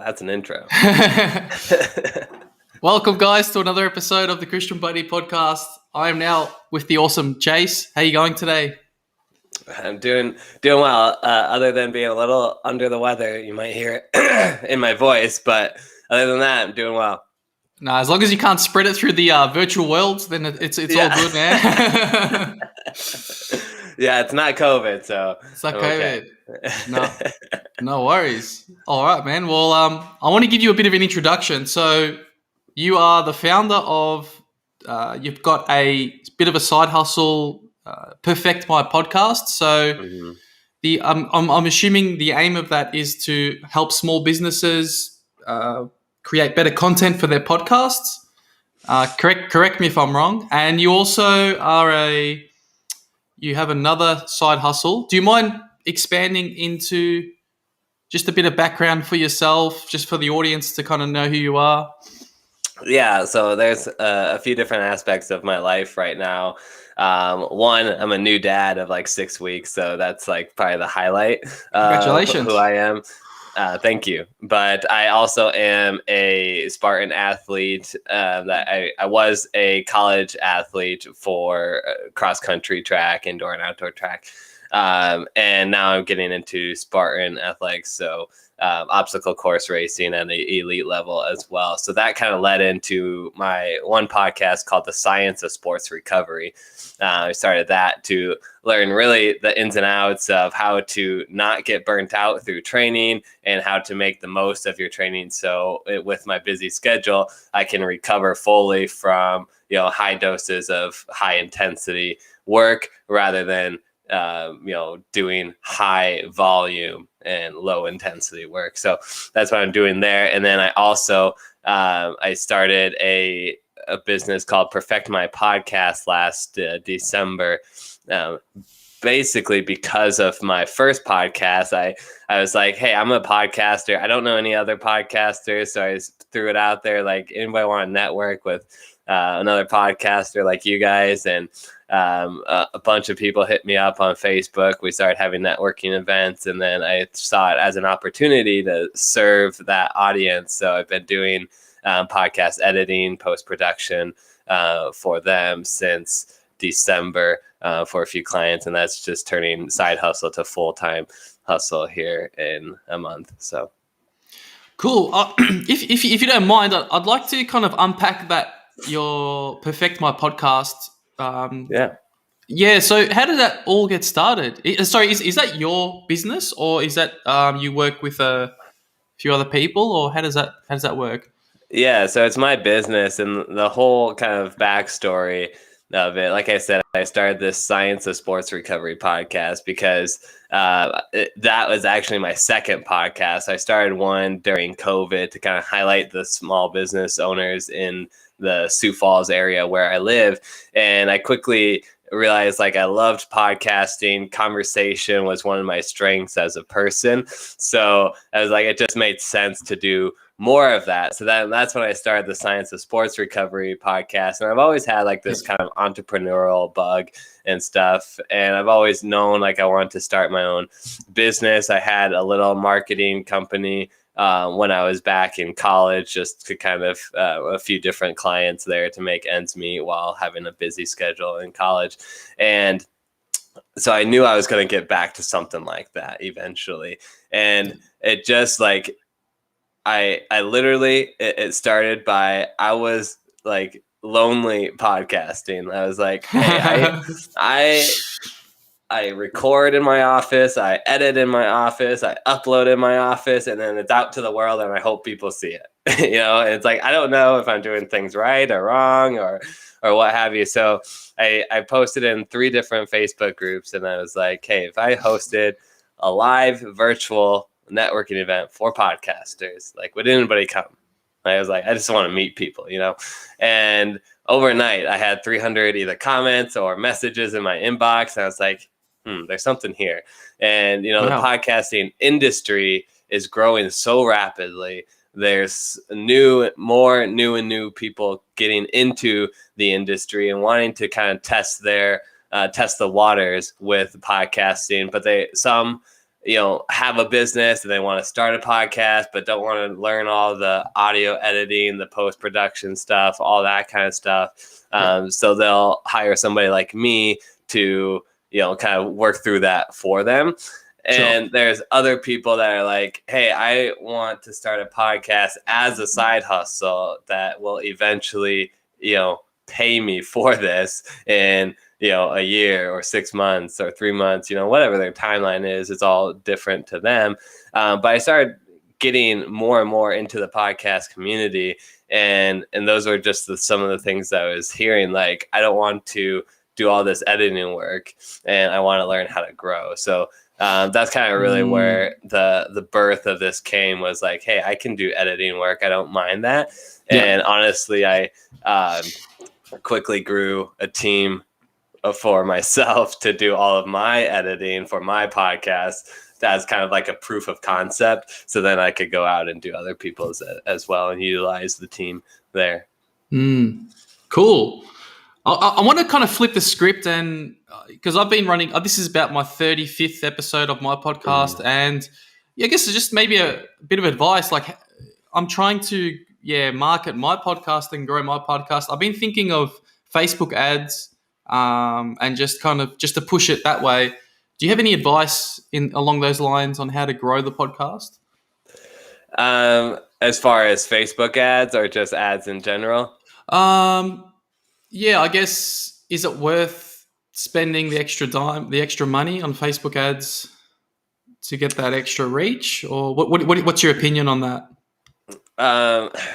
that's an intro. Welcome, guys, to another episode of the Kristian Buddy podcast. I am now with the awesome Jase. How are you going today? I'm doing well, other than being a little under the weather. You might hear it in my voice, but other than that, I'm doing well. Nah, as long as you can't spread it through the virtual world, then it's all good, man. Yeah, it's not COVID, so it's not COVID. Okay. No worries. All right, man. Well, I want to give you a bit of an introduction. So, you are the founder of. You've got a bit of a side hustle, Perfect My Podcast. So, I'm assuming the aim of that is to help small businesses create better content for their podcasts. Correct me if I'm wrong. And you also you have another side hustle. Do you mind expanding into just a bit of background for yourself, just for the audience to kind of know who you are? Yeah, so there's a few different aspects of my life right now. One, I'm a new dad of like 6 weeks, so that's like probably the highlight. Congratulations. Who I am. Thank you. But I also am a Spartan athlete. That I was a college athlete for cross country track, indoor and outdoor track. And now I'm getting into Spartan athletics. So obstacle course racing at the elite level as well. So that kind of led into my one podcast called The Science of Sports Recovery. I started that to learn really the ins and outs of how to not get burnt out through training and how to make the most of your training. So with my busy schedule, I can recover fully from, high doses of high intensity work rather than doing high volume and low intensity work. So that's what I'm doing there. And then I also, I started a business called Perfect My Podcast last December. Basically because of my first podcast, I was like, hey, I'm a podcaster. I don't know any other podcasters. So I threw it out there. Like, anybody want to network with another podcaster like you guys? And a bunch of people hit me up on Facebook. We started having networking events, and then I saw it as an opportunity to serve that audience. So I've been doing podcast editing, post-production for them since December for a few clients, and that's just turning side hustle to full-time hustle here in a month. So cool. If you don't mind, I'd like to kind of unpack that, your Perfect My Podcast. Yeah. So how did that all get started? Sorry, is that your business, or is that you work with a few other people, or how does that work? Yeah, so it's my business, and the whole kind of backstory of it. Like I said, I started this Science of Sports Recovery podcast because that was actually my second podcast. I started one during COVID to kind of highlight the small business owners in the Sioux Falls area where I live. And I quickly realized I loved podcasting. Conversation was one of my strengths as a person. So I was like, it just made sense to do more of that. So that's when I started the Science of Sports Recovery podcast. And I've always had this kind of entrepreneurial bug and stuff. And I've always known I wanted to start my own business. I had a little marketing company when I was back in college, just to kind of a few different clients there to make ends meet while having a busy schedule in college. And so I knew I was going to get back to something like that eventually. And it just I literally, it started by, I was lonely podcasting. I was like, hey, I record in my office, I edit in my office, I upload in my office, and then it's out to the world, and I hope people see it. And it's I don't know if I'm doing things right or wrong or what have you. So I posted in 3 different Facebook groups, and I was like, hey, if I hosted a live virtual networking event for podcasters, would anybody come? I was like, I just want to meet people, and overnight I had 300 either comments or messages in my inbox, and I was like, there's something here. And, wow. The podcasting industry is growing so rapidly. There's more new people getting into the industry and wanting to kind of test the waters with podcasting, but some have a business and they want to start a podcast, but don't want to learn all the audio editing, the post-production stuff, all that kind of stuff. So they'll hire somebody like me to, kind of work through that for them. And there's other people that are like, hey, I want to start a podcast as a side hustle that will eventually, pay me for this in, a year or 6 months or 3 months, whatever their timeline is. It's all different to them. But I started getting more and more into the podcast community. And those were just some of the things that I was hearing. Like, I don't want to do all this editing work, and I want to learn how to grow. So that's kind of really where the birth of this came, was like, hey, I can do editing work. I don't mind that. And honestly, I quickly grew a team for myself to do all of my editing for my podcast. That's kind of like a proof of concept. So then I could go out and do other people's as well and utilize the team there. Cool. I want to kind of flip the script, and because I've been running, this is about my 35th episode of my podcast, and I guess it's just maybe a bit of advice. Like, I'm trying to market my podcast and grow my podcast. I've been thinking of Facebook ads, and just to push it that way. Do you have any advice along those lines on how to grow the podcast? As far as Facebook ads or just ads in general? I guess, is it worth spending the extra money on Facebook ads to get that extra reach, or what's your opinion on that?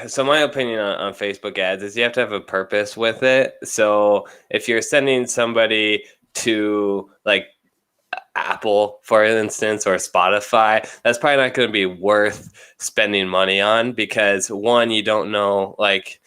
So my opinion on Facebook ads is you have to have a purpose with it. So if you're sending somebody to like Apple, for instance, or Spotify, that's probably not going to be worth spending money on, because one, you don't know, like,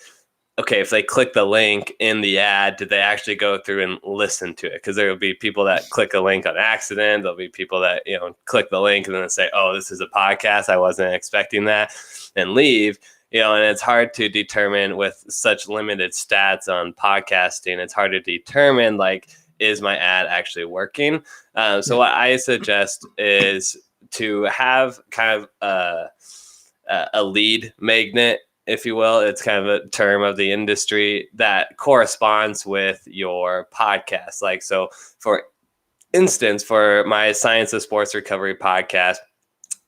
okay, if they click the link in the ad, did they actually go through and listen to it? Because there will be people that click a link on accident. There'll be people that, click the link and then say, oh, this is a podcast, I wasn't expecting that, and leave. And it's hard to determine with such limited stats on podcasting. It's hard to determine, like, is my ad actually working? So what I suggest is to have kind of a lead magnet, if you will. It's kind of a term of the industry that corresponds with your podcast. Like, so for instance, for my Science of Sports Recovery podcast,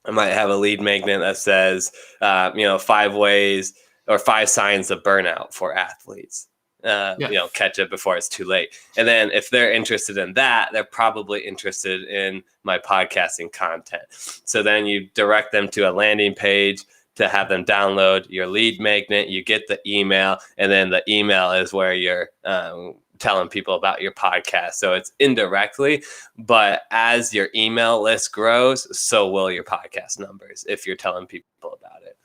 I might have a lead magnet that says, 5 ways or 5 signs of burnout for athletes. Catch it before it's too late. And then if they're interested in that, they're probably interested in my podcasting content. So then you direct them to a landing page to have them download your lead magnet. You get the email, and then the email is where you're telling people about your podcast. So it's indirectly, but as your email list grows, so will your podcast numbers if you're telling people about it.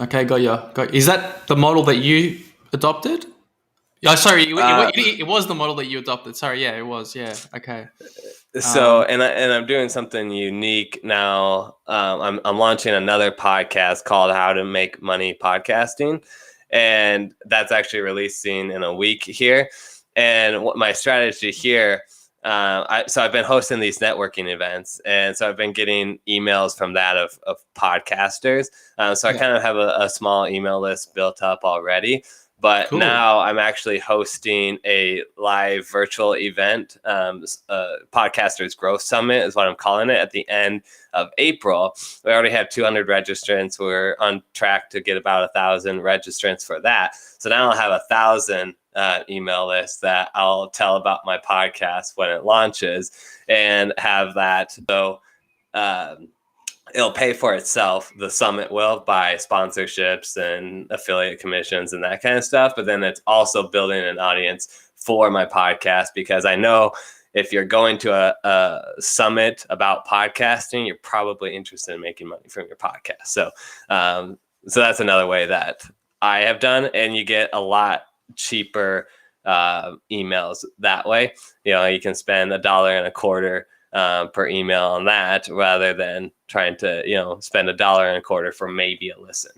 Okay, got you. Is that the model that you adopted? Oh, sorry, it was the model that you adopted. Sorry, yeah, it was. Yeah, okay. So, and I'm doing something unique now. I'm launching another podcast called How to Make Money Podcasting, and that's actually releasing in a week here. And what my strategy here, so I've been hosting these networking events, and so I've been getting emails from that of podcasters. So I kind of have a small email list built up already. But now I'm actually hosting a live virtual event, Podcasters Growth Summit is what I'm calling it, at the end of April. We already have 200 registrants. We're on track to get about 1,000 registrants for that. So now I'll have 1,000 email lists that I'll tell about my podcast when it launches, and have that. So it'll pay for itself. The summit will, by sponsorships and affiliate commissions and that kind of stuff. But then it's also building an audience for my podcast, because I know if you're going to a summit about podcasting, you're probably interested in making money from your podcast. So that's another way that I have done, and you get a lot cheaper emails that way. You can spend $1.25 per email on that, rather than trying to spend $1.25 for maybe a listen.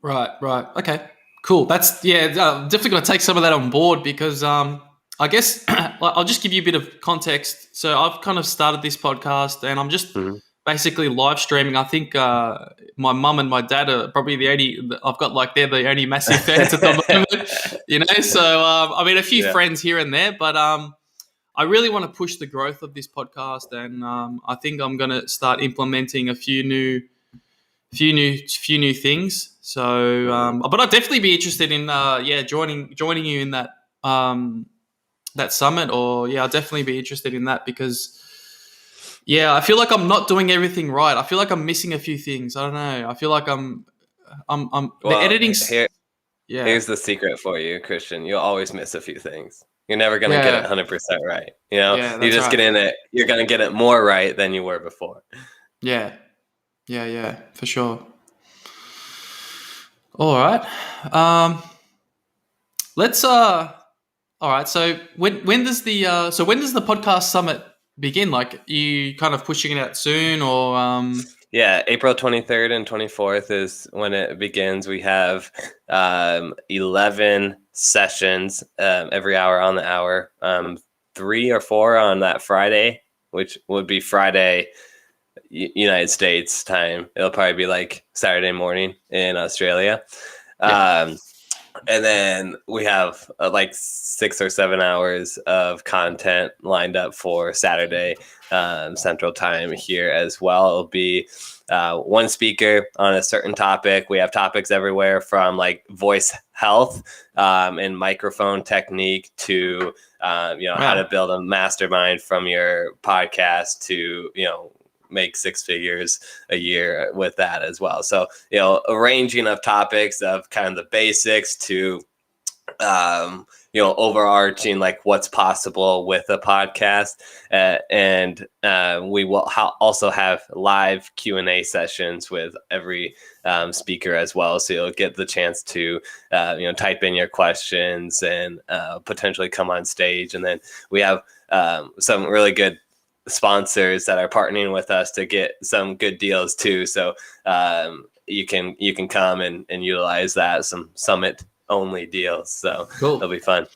Right. Okay, cool. That's definitely going to take some of that on board, because I guess I'll just give you a bit of context. So I've kind of started this podcast, and I'm just Mhm. basically live streaming. I think my mum and my dad are probably the only. I've got like they're the only massive fans at the moment, you know. So I mean, a few Yeah. friends here and there, but I really want to push the growth of this podcast, and I think I'm going to start implementing a few new things. So, but I'd definitely be interested in joining you in that that summit, or I'll definitely be interested in that because I feel like I'm not doing everything right. I feel like I'm missing a few things. I don't know. I feel like I'm the Well, editing. here's the secret for you, Kristian. You'll always miss a few things. You're never gonna get it Yeah, 100% right. You know, yeah, you're that's just right. you're gonna get it more right than you were before. Yeah, for sure. All right. Let's All right. So when does the podcast summit begin? Like, you kind of pushing it out soon, or Yeah, April 23rd and 24th is when it begins. We have 11 sessions every hour on the hour, 3 or 4 on that Friday, which would be Friday United States time. It'll probably be like Saturday morning in Australia. Yeah. And then we have like 6 or 7 hours of content lined up for Saturday Central Time here as well. It'll be one speaker on a certain topic. We have topics everywhere from like voice health and microphone technique to how to build a mastermind from your podcast to make 6 figures a year with that as well. So, a ranging of topics of kind of the basics to, overarching like what's possible with a podcast. And we will also have live Q&A sessions with every speaker as well. So you'll get the chance to, type in your questions and potentially come on stage. And then we have some really good sponsors that are partnering with us to get some good deals too. So you can come and utilize that, some summit only deals. So cool. It'll be fun.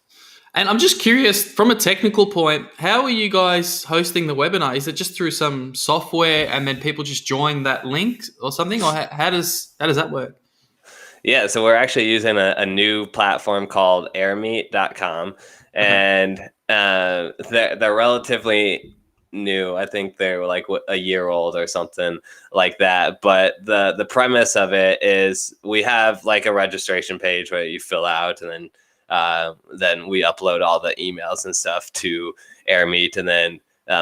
And I'm just curious, from a technical point, how are you guys hosting the webinar? Is it just through some software and then people just join that link or something, or how does that work? Yeah, so we're actually using a new platform called airmeet.com, and they're relatively new. I think they're like a year old or something like that. But the premise of it is we have like a registration page where you fill out, and then we upload all the emails and stuff to AirMeet, and then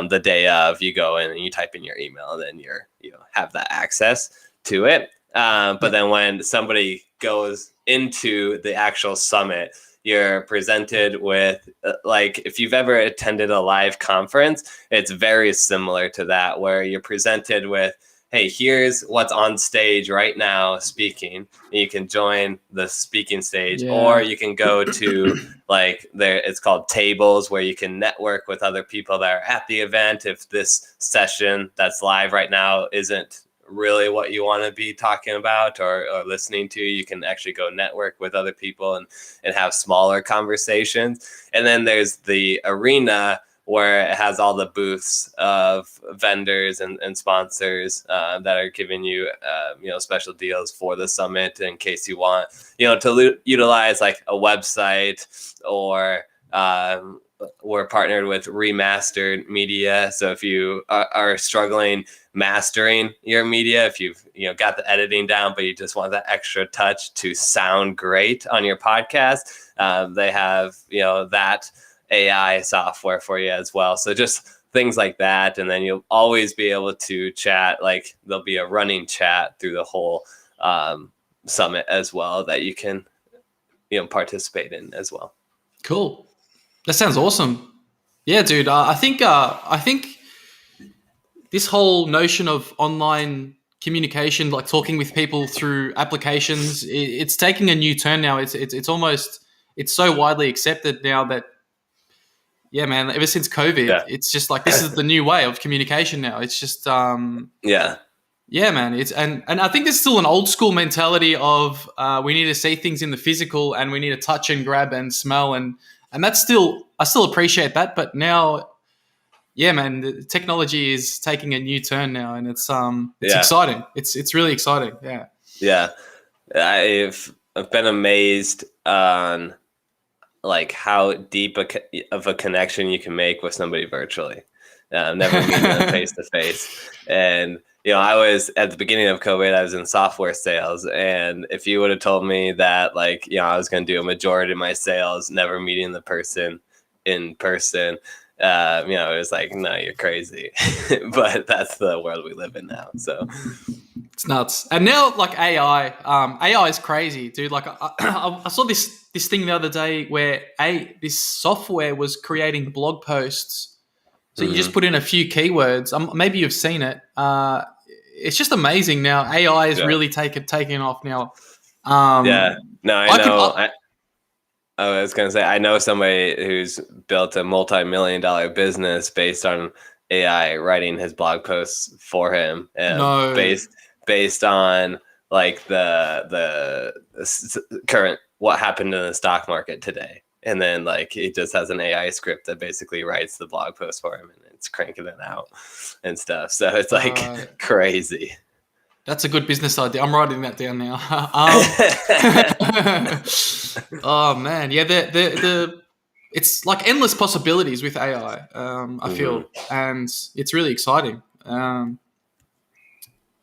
the day of you go in and you type in your email, and then you have that access to it. But then when somebody goes into the actual summit, you're presented with, like, if you've ever attended a live conference, it's very similar to that, where you're presented with, hey, here's what's on stage right now speaking. You can join the speaking stage, or you can go to it's called tables, where you can network with other people that are at the event. If this session that's live right now isn't really what you want to be talking about or listening to, you can actually go network with other people and have smaller conversations. And then there's the arena, where it has all the booths of vendors and sponsors that are giving you special deals for the summit in case you want to utilize like a website, or we're partnered with Remastered Media. So if you are struggling mastering your media, if you've got the editing down, but you just want that extra touch to sound great on your podcast, they have that AI software for you as well. So just things like that. And then you'll always be able to chat. Like, there'll be a running chat through the whole summit as well that you can participate in as well. Cool. That sounds awesome. Yeah, dude. I think this whole notion of online communication, like talking with people through applications, it's taking a new turn now. It's almost, it's so widely accepted now that, yeah, man, ever since COVID, it's just like, this is the new way of communication now. It's just, yeah, man. It's and I think there's still an old school mentality of we need to see things in the physical, and we need to touch and grab and smell and And I still appreciate that. But now, yeah, man, the technology is taking a new turn now, and it's exciting. It's really exciting. Yeah. Yeah. I've been amazed on like how deep of a connection you can make with somebody virtually, never meeting them face to face. And I was at the beginning of COVID, I was in software sales, and if you would have told me that, like, I was going to do a majority of my sales never meeting the person in person, it was like, no, you're crazy. But that's the world we live in now. So it's nuts. And now, like AI, AI is crazy, dude. Like I saw this thing the other day where this software was creating blog posts. So you just put in a few keywords. Maybe you've seen it. It's just amazing now. AI is really taking off now. Yeah. No, I know. I was gonna say, I know somebody who's built a multi-million-dollar business based on AI writing his blog posts for him, based on like the current what happened in the stock market today, and then like he just has an AI script that basically writes the blog post for him, and it's cranking it out and stuff. So it's like crazy. That's a good business idea. I'm writing that down now. Oh man, yeah. It's like endless possibilities with AI. I feel, and it's really exciting.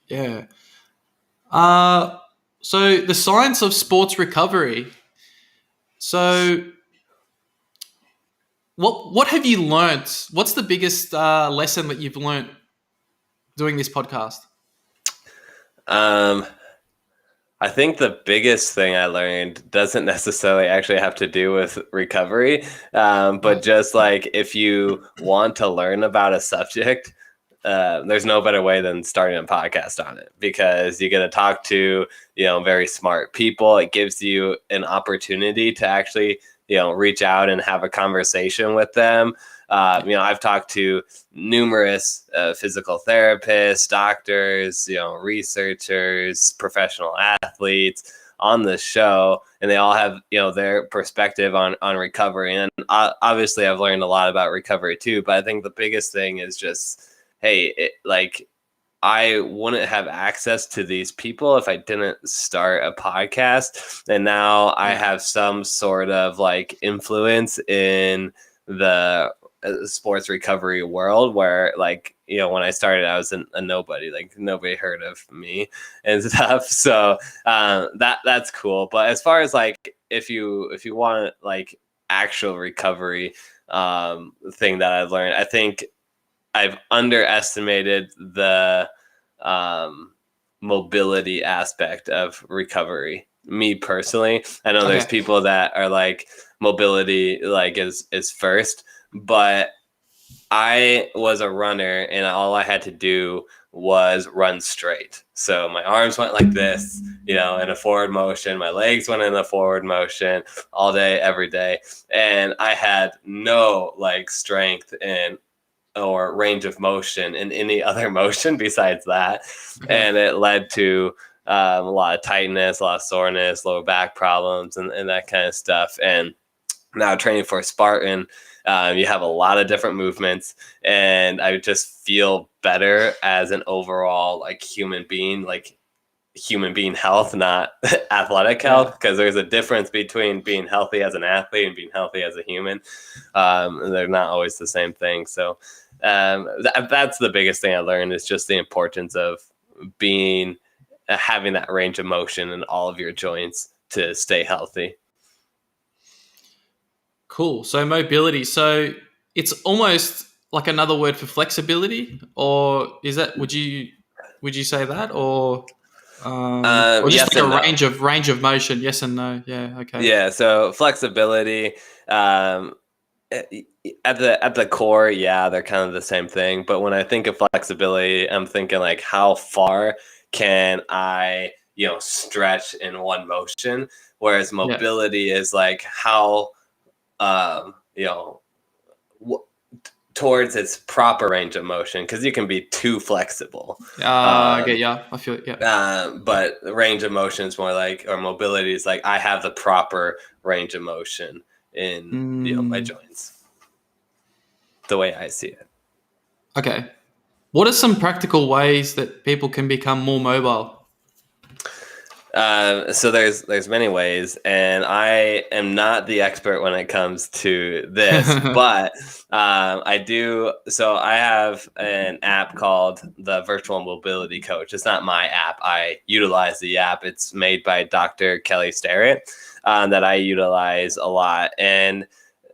Yeah. So the science of sports recovery. So, what have you learnt? What's the biggest lesson that you've learnt doing this podcast? I think the biggest thing I learned doesn't necessarily actually have to do with recovery, but just like if you want to learn about a subject, there's no better way than starting a podcast on it, because you get to talk to, very smart people. It gives you an opportunity to actually, reach out and have a conversation with them. I've talked to numerous physical therapists, doctors, researchers, professional athletes on the show, and they all have, their perspective on recovery. And obviously I've learned a lot about recovery too, but I think the biggest thing is just, hey, I wouldn't have access to these people if I didn't start a podcast. And now I have some sort of like influence in the sports recovery world, where like, when I started, I was a nobody, like nobody heard of me and stuff. So that's cool. But as far as like, if you want like actual recovery thing that I've learned, I think I've underestimated the mobility aspect of recovery. Me personally, I know there's people that are like mobility like is first, but I was a runner and all I had to do was run straight. So my arms went like this, in a forward motion. My legs went in a forward motion all day, every day. And I had no like strength or range of motion in any other motion besides that. And it led to a lot of tightness, a lot of soreness, lower back problems, and that kind of stuff. And now training for Spartan, you have a lot of different movements, and I just feel better as an overall like human being health, not athletic health, because there's a difference between being healthy as an athlete and being healthy as a human. They're not always the same thing. So that's the biggest thing I learned, is just the importance of having that range of motion in all of your joints to stay healthy. Cool. So mobility. So it's almost like another word for flexibility, or is that? Would you say that, or just yes like a no. range of motion? Yes and no. Yeah. Okay. Yeah. So flexibility. At the core, they're kind of the same thing. But when I think of flexibility, I'm thinking like, how far can I, stretch in one motion? Whereas mobility is like how, towards its proper range of motion, because you can be too flexible. I get ya. I feel it. Yeah. But the range of motion is more like, or mobility is like, I have the proper range of motion in my joints. The way I see it. Okay. What are some practical ways that people can become more mobile? So there's many ways, and I am not the expert when it comes to this, but I do. So I have an app called the Virtual Mobility Coach. It's not my app. I utilize the app. It's made by Dr. Kelly Starrett that I utilize a lot, and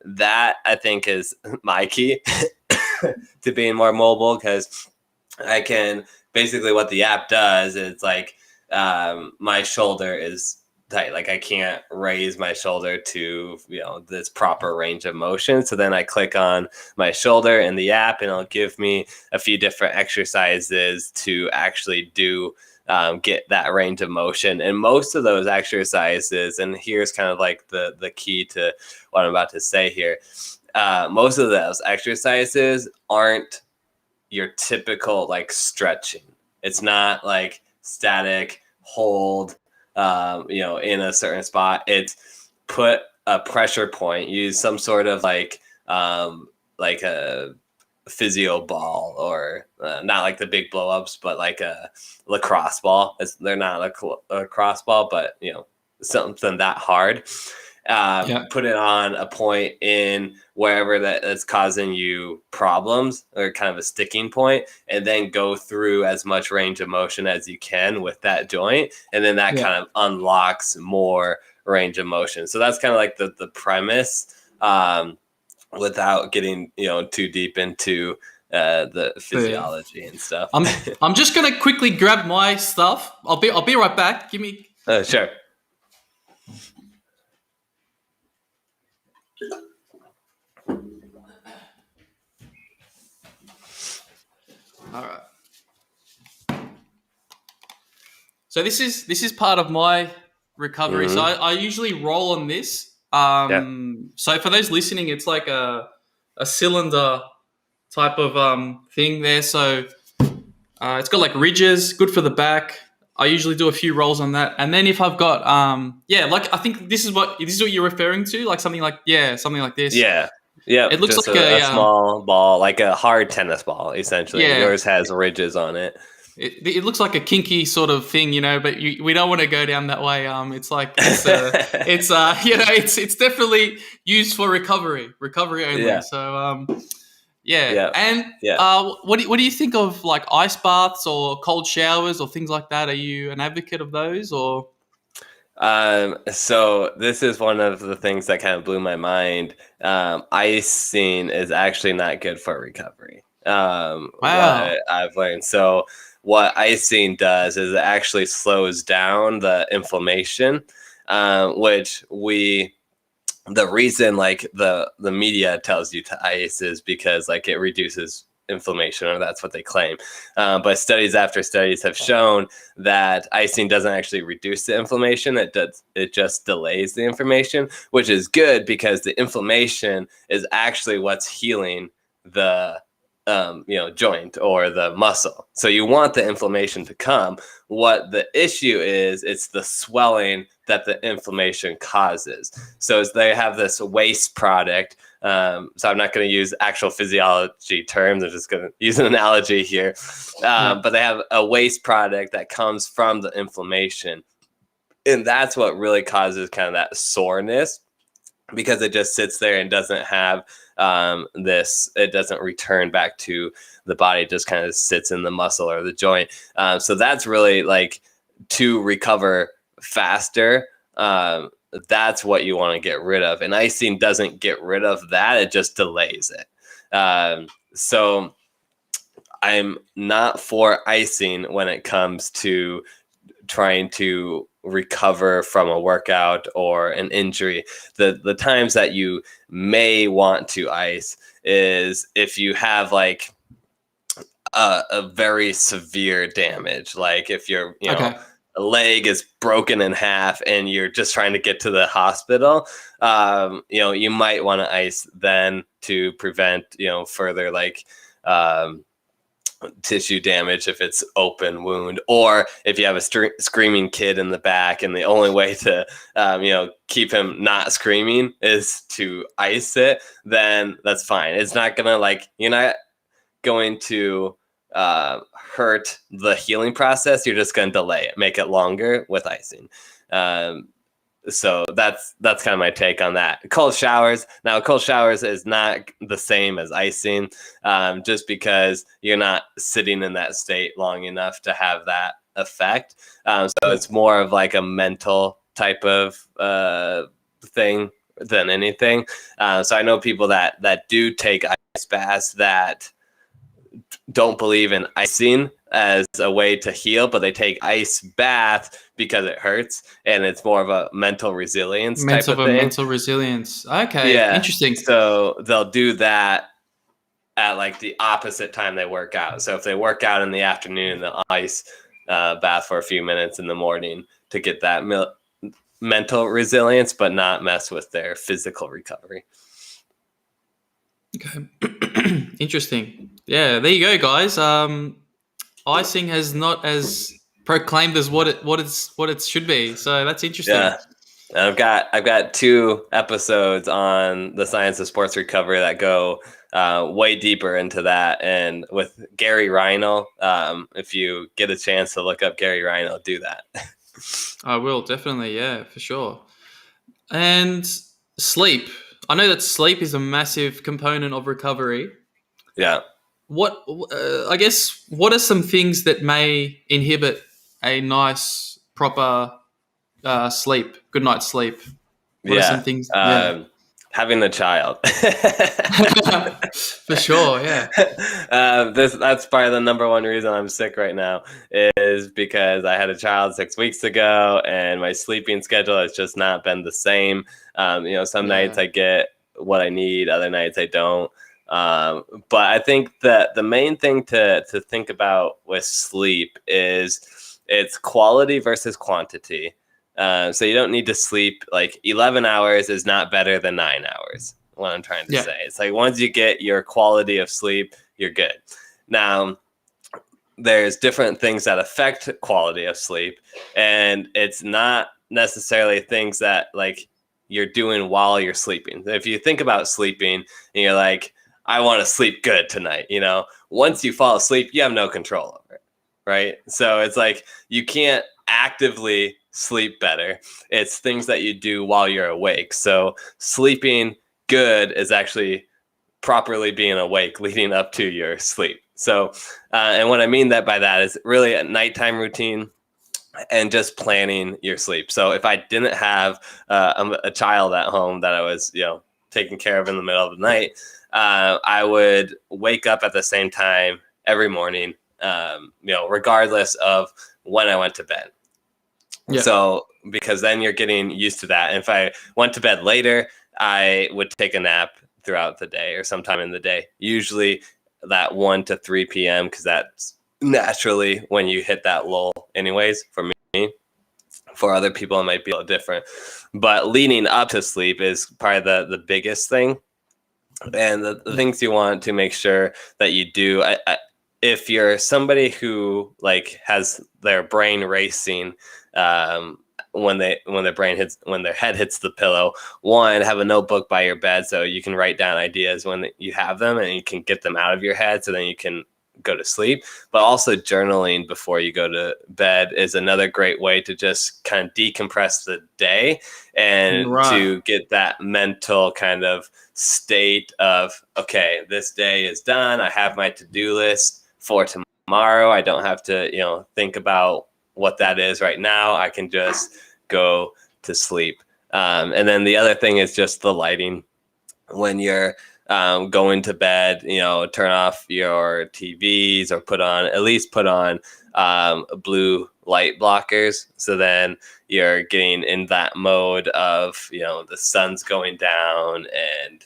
that I think is my key to being more mobile, because I can basically, what the app does is like, my shoulder is tight. Like I can't raise my shoulder to, this proper range of motion. So then I click on my shoulder in the app, and it'll give me a few different exercises to actually do, get that range of motion. And most of those exercises, and here's kind of like the key to what I'm about to say here. Most of those exercises aren't your typical like stretching. It's not like static hold, in a certain spot. It's put a pressure point, use some sort of like a physio ball, or not like the big blow ups, but like a lacrosse ball. They're not a lacrosse ball, but something that hard. Put it on a point in wherever that's causing you problems, or kind of a sticking point, and then go through as much range of motion as you can with that joint, and then that kind of unlocks more range of motion. So that's kind of like the premise, without getting too deep into the physiology and stuff. I'm just gonna quickly grab my stuff. I'll be right back. Give me. Sure. All right. So this is part of my recovery. So I usually roll on this. So for those listening, it's like a cylinder type of thing there. So it's got like ridges, good for the back. I usually do a few rolls on that, and then if I've got like I think this is what you're referring to, like something like this. Yeah, it looks just like a small ball, like a hard tennis ball, essentially. Yeah. Yours has ridges on it. It looks like a kinky sort of thing, but we don't want to go down that way. It's like it's definitely used for recovery only. Yeah. So Yeah. And what do you think of like ice baths or cold showers or things like that? Are you an advocate of those, or? So this is one of the things that kind of blew my mind. Icing is actually not good for recovery. Wow. What I've learned. So what icing does is it actually slows down the inflammation, which the reason like the media tells you to ice is because like it reduces inflammation, or that's what they claim. But studies after studies have shown that icing doesn't actually reduce the inflammation. It just delays the inflammation, which is good because the inflammation is actually what's healing the joint or the muscle. So you want the inflammation to come. What the issue is, it's the swelling that the inflammation causes. So as they have this waste product, so I'm not going to use actual physiology terms. I'm just going to use an analogy here. But they have a waste product that comes from the inflammation. And that's what really causes kind of that soreness, because it just sits there and doesn't have it doesn't return back to the body. It just kind of sits in the muscle or the joint. So that's really like to recover faster. That's what you want to get rid of. And icing doesn't get rid of that. It just delays it. So I'm not for icing when it comes to trying to recover from a workout or an injury. The times that you may want to ice is if you have like a very severe damage, like if your leg is broken in half and you're just trying to get to the hospital, you might want to ice then to prevent further like tissue damage if it's open wound, or if you have a screaming kid in the back and the only way to keep him not screaming is to ice it, then that's fine. It's not gonna you're not going to hurt the healing process. You're just going to delay it, make it longer with icing. So that's kind of my take on that. Cold showers. Now, cold showers is not the same as icing, just because you're not sitting in that state long enough to have that effect. So it's more of like a mental type of thing than anything. So I know people that do take ice baths that don't believe in icing as a way to heal, but they take ice bath because it hurts, and it's more of a mental resilience type of thing. Mental resilience. Okay, yeah, interesting. So they'll do that at like the opposite time they work out. So if they work out in the afternoon, they'll ice bath for a few minutes in the morning to get that mental resilience, but not mess with their physical recovery. Okay. Interesting. Yeah, there you go, guys. Icing has not as proclaimed as what it should be. So that's interesting. Yeah. And I've got 2 episodes on the science of sports recovery that go way deeper into that, and with Gary Reinl. If you get a chance to look up Gary Reinl, do that. I will, definitely, yeah, for sure. And sleep. I know that sleep is a massive component of recovery. Yeah. What I guess, what are some things that may inhibit a nice, proper sleep, good night's sleep? What are some things? Having a child. For sure, yeah. That's probably the number one reason I'm sick right now, is because I had a child 6 weeks ago, and my sleeping schedule has just not been the same. Some nights I get what I need, other nights I don't. But I think that the main thing to think about with sleep is it's quality versus quantity. So you don't need to sleep 11 hours is not better than 9 hours. What I'm trying to say, it's like once you get your quality of sleep, you're good. Now, there's different things that affect quality of sleep, and it's not necessarily things that you're doing while you're sleeping. If you think about sleeping and you're like, I want to sleep good tonight, once you fall asleep, you have no control over it, right? So it's like you can't actively sleep better. It's things that you do while you're awake. So sleeping good is actually properly being awake leading up to your sleep. So, and what I mean by that is really a nighttime routine and just planning your sleep. So if I didn't have a child at home that I was, taking care of in the middle of the night, I would wake up at the same time every morning, regardless of when I went to bed. Yeah. So because then you're getting used to that. And if I went to bed later, I would take a nap throughout the day or sometime in the day, usually that 1 to 3 p.m. because that's naturally when you hit that lull anyways. For me, for other people, it might be a little different. But leading up to sleep is probably the biggest thing. And the things you want to make sure that you do, if you're somebody who has their brain racing, when their head hits the pillow, one, have a notebook by your bed so you can write down ideas when you have them and you can get them out of your head so then you can go to sleep. But also journaling before you go to bed is another great way to just kind of decompress the day and to get that mental kind of state of, okay, this day is done. I have my to-do list for tomorrow. I don't have to, think about what that is right now. I can just go to sleep. And then the other thing is just the lighting. When you're going to bed, turn off your TVs or put on blue light blockers. So then you're getting in that mode of, the sun's going down and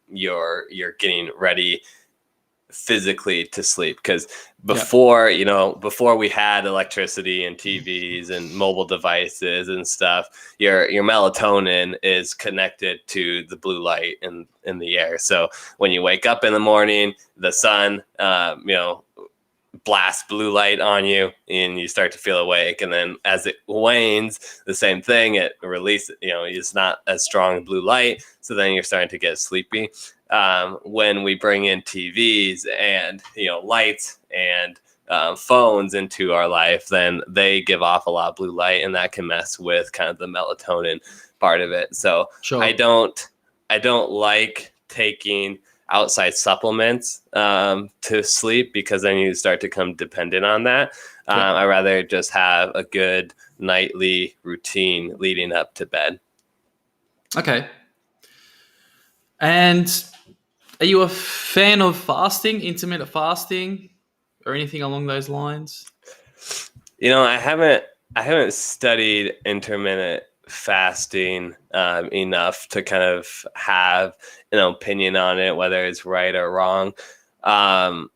you're getting ready physically to sleep. Because before we had electricity and TVs and mobile devices and stuff, your melatonin is connected to the blue light in the air. So when you wake up in the morning, the sun blast blue light on you and you start to feel awake. And then as it wanes, the same thing, it releases, it's not as strong blue light. So then you're starting to get sleepy. When we bring in TVs and, lights and phones into our life, then they give off a lot of blue light, and that can mess with kind of the melatonin part of it. So Sure. I don't like taking outside supplements to sleep, because then you start to become dependent on that. I rather just have a good nightly routine leading up to bed. Okay. And are you a fan of fasting, intermittent fasting, or anything along those lines? I haven't studied intermittent fasting enough to kind of have an opinion on it, whether it's right or wrong. How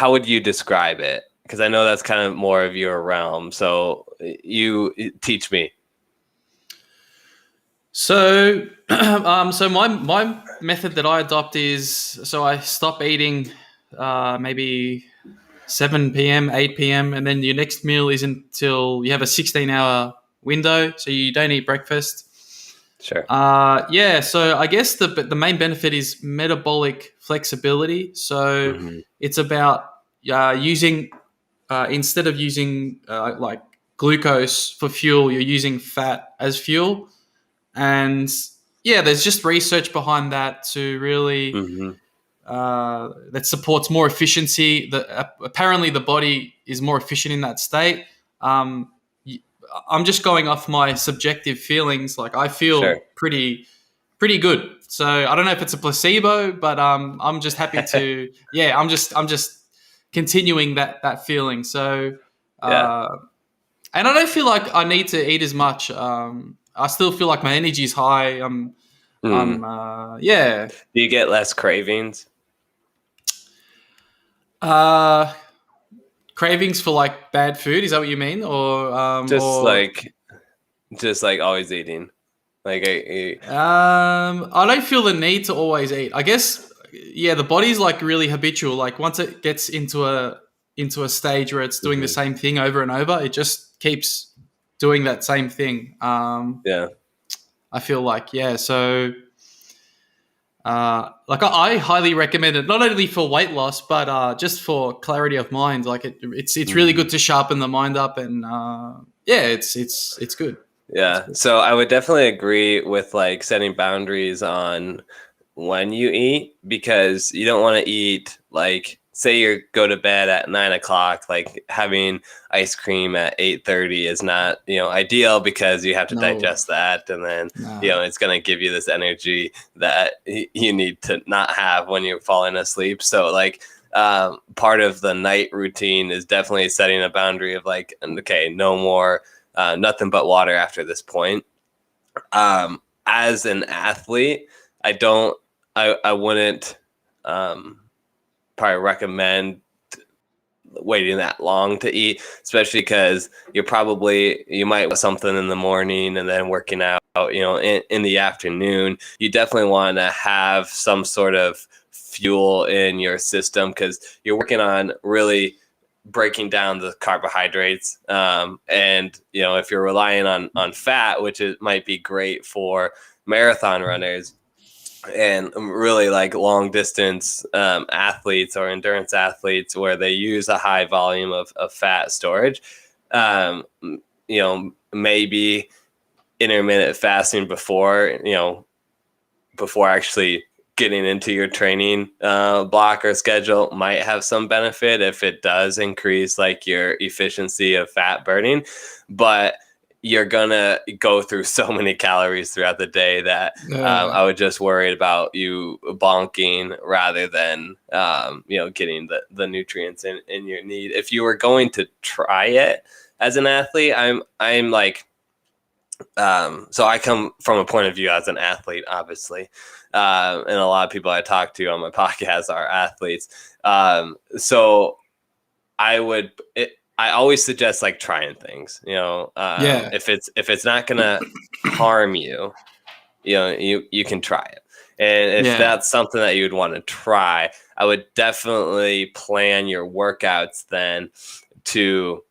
would you describe it? Because I know that's kind of more of your realm. So you teach me. So, so my method that I adopt is, so I stop eating maybe 7 p.m., 8 p.m., and then your next meal is until you have a 16-hour window, so you don't eat breakfast. Sure. So I guess the main benefit is metabolic flexibility. So it's about using, instead of using like glucose for fuel, you're using fat as fuel. And there's just research behind that to really that supports more efficiency. Apparently the body is more efficient in that state. I'm just going off my subjective feelings. Like, I feel pretty good. So I don't know if it's a placebo, but I'm just happy to I'm just continuing that feeling. So and I don't feel like I need to eat as much. I still feel like my energy is high. Do you get less cravings? Cravings for like bad food? Is that what you mean, or just like always eating? Like I don't feel the need to always eat. I guess the body's like really habitual. Like, once it gets into a stage where it's doing the same thing over and over, it just keeps doing that same thing. I feel like so. I highly recommend it, not only for weight loss, but just for clarity of mind. Like, it's really good to sharpen the mind up, and it's good. Yeah. So I would definitely agree with like setting boundaries on when you eat, because you don't want to eat, like, say you go to bed at 9:00, like having ice cream at 8:30 is not, ideal, because you have to digest that. And then, it's going to give you this energy that you need to not have when you're falling asleep. So like, part of the night routine is definitely setting a boundary of like, okay, no more, nothing but water after this point. As an athlete, I wouldn't, probably recommend waiting that long to eat, especially because you might want something in the morning and then working out, in the afternoon. You definitely want to have some sort of fuel in your system, because you're working on really breaking down the carbohydrates. And, if you're relying on fat, which might be great for marathon runners, and really like long distance athletes or endurance athletes, where they use a high volume of fat storage, maybe intermittent fasting before actually getting into your training block or schedule might have some benefit if it does increase like your efficiency of fat burning. But you're gonna go through so many calories throughout the day that I would just worry about you bonking rather than getting the nutrients in your need. If you were going to try it as an athlete, I'm like, so I come from a point of view as an athlete, obviously, and a lot of people I talk to on my podcast are athletes. So I always suggest like trying things, if it's not gonna harm you, you can try it. And if Yeah. that's something that you'd want to try, I would definitely plan your workouts then to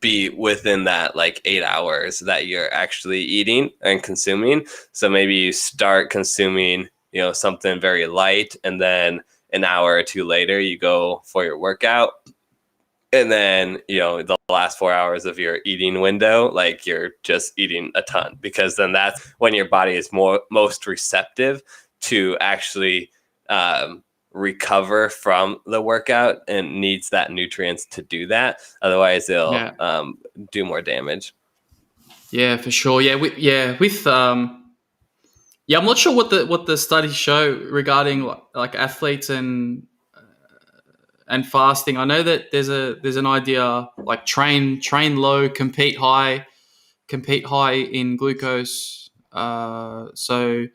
be within that like 8 hours that you're actually eating and consuming. So maybe you start consuming, something very light, and then an hour or two later you go for your workout. And then, the last 4 hours of your eating window, like you're just eating a ton, because then that's when your body is most receptive to actually recover from the workout and needs that nutrients to do that. Otherwise, it'll do more damage. Yeah, for sure. Yeah, I'm not sure what the studies show regarding like athletes and fasting. I know that there's an idea like train low, compete high in glucose. So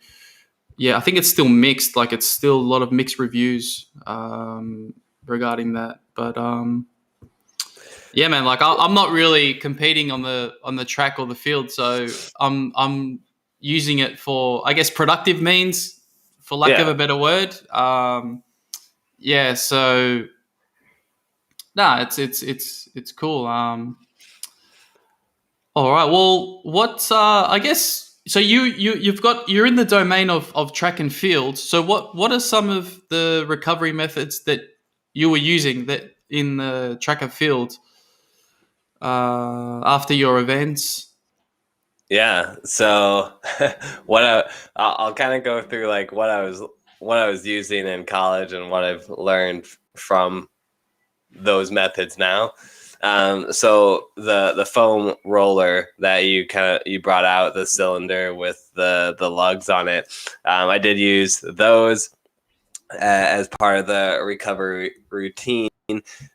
yeah, I think it's still mixed. Like it's still a lot of mixed reviews regarding that. But yeah, man, like I'm not really competing on the track or the field, so I'm using it for, I guess, productive means, for lack of a better word. Yeah, so no, it's cool. All right. Well, what's I guess so you're in the domain of track and field. So what are some of the recovery methods that you were using that in the track and field after your events? Yeah. So I'll kind of go through like what I was using in college and what I've learned from those methods now. So the foam roller that you brought out, the cylinder with the lugs on it, I did use those as part of the recovery routine.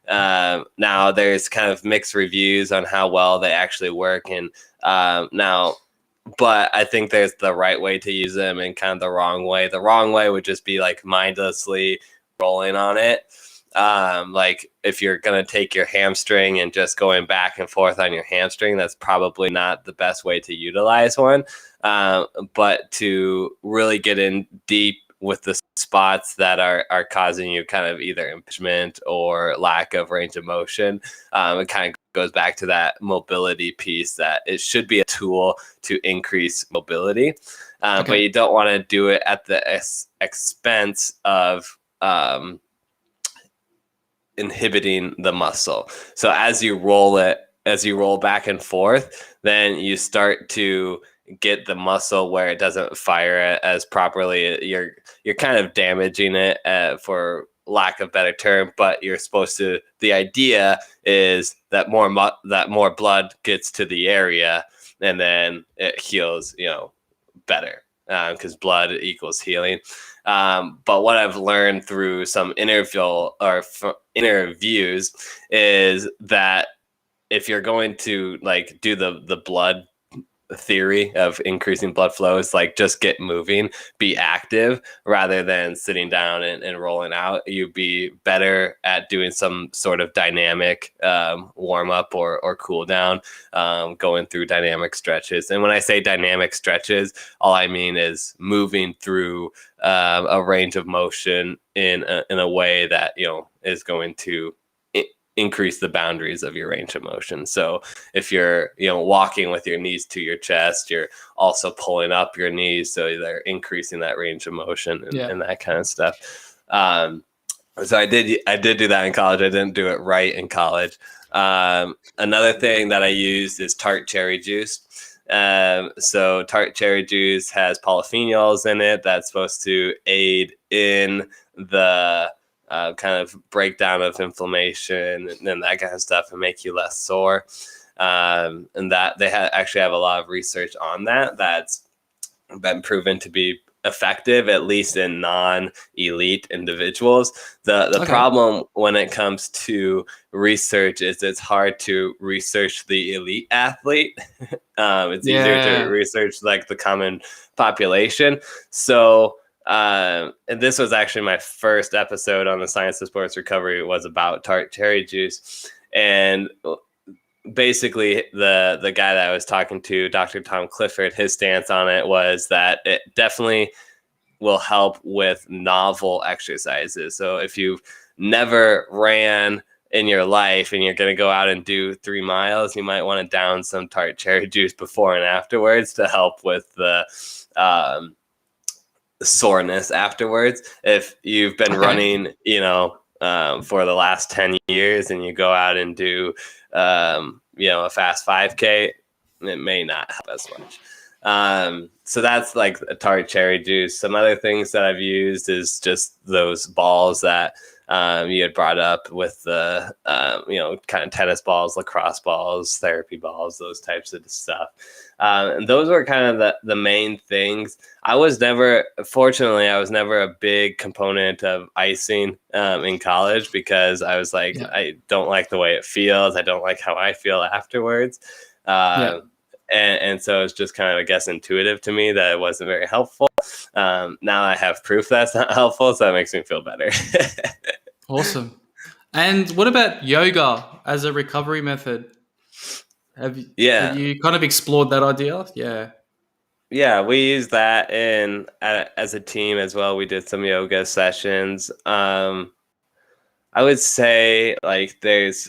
Now there's kind of mixed reviews on how well they actually work, and now, but I think there's the right way to use them and kind of the wrong way. The wrong way would just be like mindlessly rolling on it. Like if you're going to take your hamstring and just going back and forth on your hamstring, that's probably not the best way to utilize one. But to really get in deep with the spots that are causing you kind of either impingement or lack of range of motion, it kind of goes back to that mobility piece, that it should be a tool to increase mobility. But you don't want to do it at the expense of inhibiting the muscle. So as you roll back and forth, then you start to get the muscle where it doesn't fire as properly. You're kind of damaging it, for lack of better term, but you're supposed to. The idea is that more blood gets to the area, and then it heals, better, because blood equals healing. But what I've learned through some interviews is that if you're going to like do the blood theory of increasing blood flow, is like just get moving, be active rather than sitting down and rolling out. You'd be better at doing some sort of dynamic warm up or cool down, going through dynamic stretches. And when I say dynamic stretches, all I mean is moving through a range of motion in a way that is going to increase the boundaries of your range of motion. So if you're walking with your knees to your chest, you're also pulling up your knees, so they're increasing that range of motion and that kind of stuff. So I did do that in college. I didn't do it right in college. Another thing that I used is tart cherry juice. So tart cherry juice has polyphenols in it that's supposed to aid in the kind of breakdown of inflammation and that kind of stuff, and make you less sore. And that they actually have a lot of research on that's been proven to be effective, at least in non-elite individuals. The problem when it comes to research is it's hard to research the elite athlete. It's easier to research like the common population. So and this was actually my first episode on the Science of Sports Recovery, was about tart cherry juice. And basically the guy that I was talking to, Dr. Tom Clifford, his stance on it was that it definitely will help with novel exercises. So if you've never ran in your life and you're going to go out and do 3 miles, you might want to down some tart cherry juice before and afterwards to help with the soreness afterwards. If you've been running, for the last 10 years and you go out and do, a fast 5K, it may not help as much. So that's like a tart cherry juice. Some other things that I've used is just those balls that you had brought up with the, kind of tennis balls, lacrosse balls, therapy balls, those types of stuff. And those were kind of the main things. Fortunately, I was never a big component of icing in college because I was like, I don't like the way it feels. I don't like how I feel afterwards. And so it's just kind of, I guess, intuitive to me that it wasn't very helpful. Now I have proof that's not helpful, so that makes me feel better. Awesome. And what about yoga as a recovery method? Have you kind of explored that idea? Yeah, we use that as a team as well. We did some yoga sessions. I would say like there's